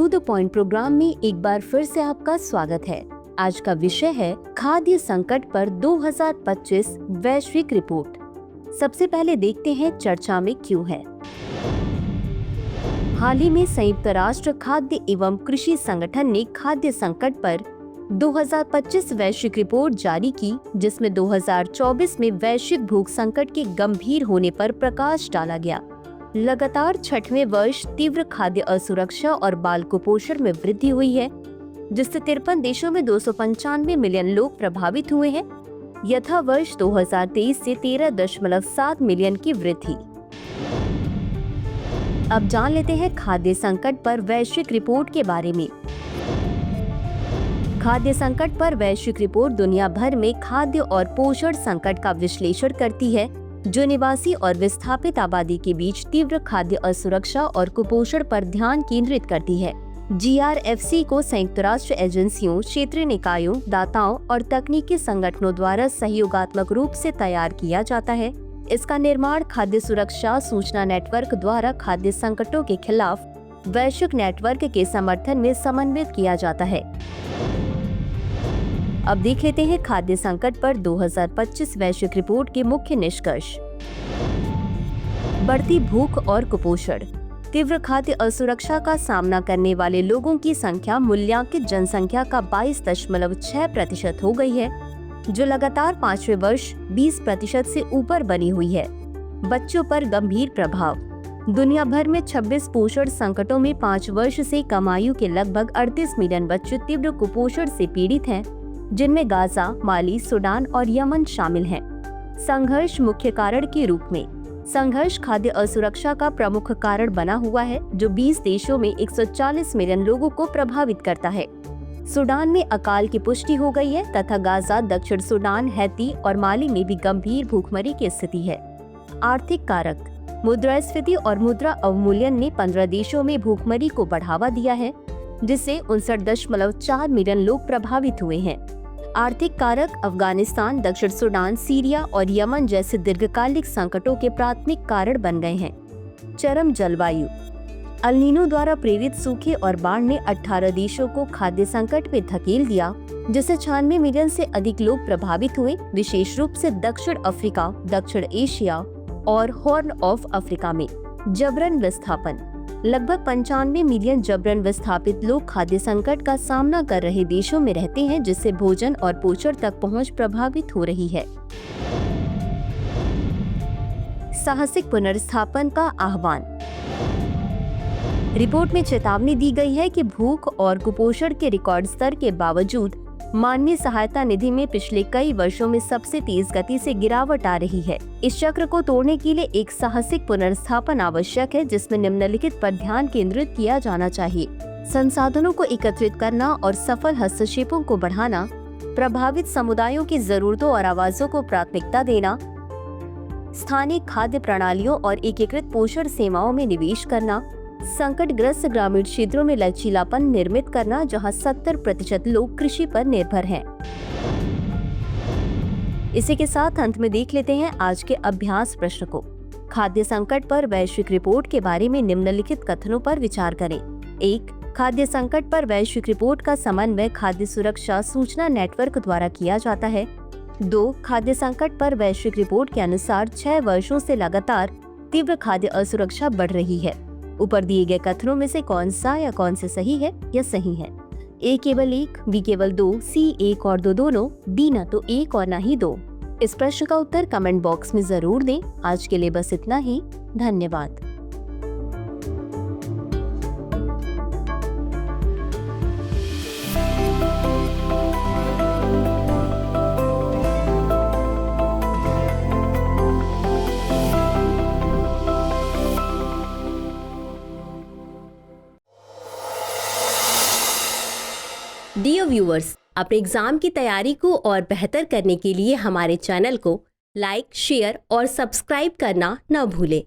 To the point programme में एक बार फिर से आपका स्वागत है। आज का विषय है खाद्य संकट पर 2025 वैश्विक रिपोर्ट। सबसे पहले देखते हैं चर्चा में क्यों है। हाल ही में संयुक्त राष्ट्र खाद्य एवं कृषि संगठन ने खाद्य संकट पर 2025 वैश्विक रिपोर्ट जारी की, जिसमें 2024 में वैश्विक भूख संकट के गंभीर होने पर प्रकाश डाला गया। लगातार छठवें वर्ष तीव्र खाद्य असुरक्षा और बाल कुपोषण में वृद्धि हुई है, जिससे 53 देशों में 295 मिलियन लोग प्रभावित हुए हैं। यथा वर्ष 2023 से 13.7 मिलियन की वृद्धि। अब जान लेते हैं खाद्य संकट पर वैश्विक रिपोर्ट के बारे में। खाद्य संकट पर वैश्विक रिपोर्ट दुनिया भर में खाद्य और पोषण संकट का विश्लेषण करती है, जो निवासी और विस्थापित आबादी के बीच तीव्र खाद्य असुरक्षा और कुपोषण पर ध्यान केंद्रित करती है। GRFC को संयुक्त राष्ट्र एजेंसियों, क्षेत्रीय निकायों, दाताओं और तकनीकी संगठनों द्वारा सहयोगात्मक रूप से तैयार किया जाता है। इसका निर्माण खाद्य सुरक्षा सूचना नेटवर्क द्वारा खाद्य संकटों के खिलाफ वैश्विक नेटवर्क के समर्थन में समन्वित किया जाता है। अब देख लेते हैं खाद्य संकट पर 2025 वैश्विक रिपोर्ट के मुख्य निष्कर्ष। बढ़ती भूख और कुपोषण। तीव्र खाद्य असुरक्षा का सामना करने वाले लोगों की संख्या मूल्यांकित जनसंख्या का 22.6% हो गई है, जो लगातार 5वें वर्ष 20% से ऊपर बनी हुई है। बच्चों पर गंभीर प्रभाव। दुनिया भर में 26 पोषण संकटों में 5 वर्ष से कम आयु के लगभग 38 मिलियन बच्चे तीव्र कुपोषण से पीड़ित हैं, जिनमें गाजा, माली, सूडान और यमन शामिल हैं। संघर्ष मुख्य कारण के रूप में। संघर्ष खाद्य असुरक्षा का प्रमुख कारण बना हुआ है, जो 20 देशों में 140 मिलियन लोगों को प्रभावित करता है। सूडान में अकाल की पुष्टि हो गई है तथा गाजा, दक्षिण सूडान, हैती और माली में भी गंभीर भूखमरी की स्थिति है। आर्थिक कारक। मुद्रास्फीति और मुद्रा अवमूल्यन ने 15 देशों में भूखमरी को बढ़ावा दिया है, जिससे 59.4 मिलियन लोग प्रभावित हुए हैं। आर्थिक कारक। अफगानिस्तान, दक्षिण सूडान, सीरिया और यमन जैसे दीर्घकालिक संकटों के प्राथमिक कारण बन गए हैं। चरम जलवायु। अल नीनो द्वारा प्रेरित सूखे और बाढ़ ने 18 देशों को खाद्य संकट में धकेल दिया, जिससे 96 मिलियन से अधिक लोग प्रभावित हुए, विशेष रूप से दक्षिण अफ्रीका, दक्षिण एशिया और हॉर्न ऑफ अफ्रीका में। जबरन विस्थापन। लगभग 95 मिलियन जबरन विस्थापित लोग खाद्य संकट का सामना कर रहे देशों में रहते हैं, जिससे भोजन और पोषण तक पहुंच प्रभावित हो रही है। साहसिक पुनर्स्थापन का आह्वान। रिपोर्ट में चेतावनी दी गई है कि भूख और कुपोषण के रिकॉर्ड स्तर के बावजूद मानवीय सहायता निधि में पिछले कई वर्षों में सबसे तेज गति से गिरावट आ रही है। इस चक्र को तोड़ने के लिए एक साहसिक पुनर्स्थापन आवश्यक है, जिसमें निम्नलिखित पर ध्यान केंद्रित किया जाना चाहिए। संसाधनों को एकत्रित करना और सफल हस्तक्षेपों को बढ़ाना, प्रभावित समुदायों की जरूरतों और आवाजों को प्राथमिकता देना, स्थानीय खाद्य प्रणालियों और एकीकृत पोषण सेवाओं में निवेश करना, संकटग्रस्त ग्रामीण क्षेत्रों में लचीलापन निर्मित करना, जहां 70% लोग कृषि पर निर्भर हैं। इसी के साथ अंत में देख लेते हैं आज के अभ्यास प्रश्न को। खाद्य संकट पर वैश्विक रिपोर्ट के बारे में निम्नलिखित कथनों पर विचार करें। 1. खाद्य संकट पर वैश्विक रिपोर्ट का समन्वय खाद्य सुरक्षा सूचना नेटवर्क द्वारा किया जाता है। 2. खाद्य संकट पर वैश्विक रिपोर्ट के अनुसार 6 वर्षों से लगातार तीव्र खाद्य असुरक्षा बढ़ रही है। ऊपर दिए गए कथनों में से कौन सा या कौन से सही है या सही है? A केवल 1, B केवल 2, C 1 और 2 दोनों, D न तो 1 और न ही 2। इस प्रश्न का उत्तर कमेंट बॉक्स में जरूर दें। आज के लिए बस इतना ही। धन्यवाद। डियर व्यूअर्स, अपने एग्जाम की तैयारी को और बेहतर करने के लिए हमारे चैनल को लाइक, शेयर और सब्सक्राइब करना न भूलें।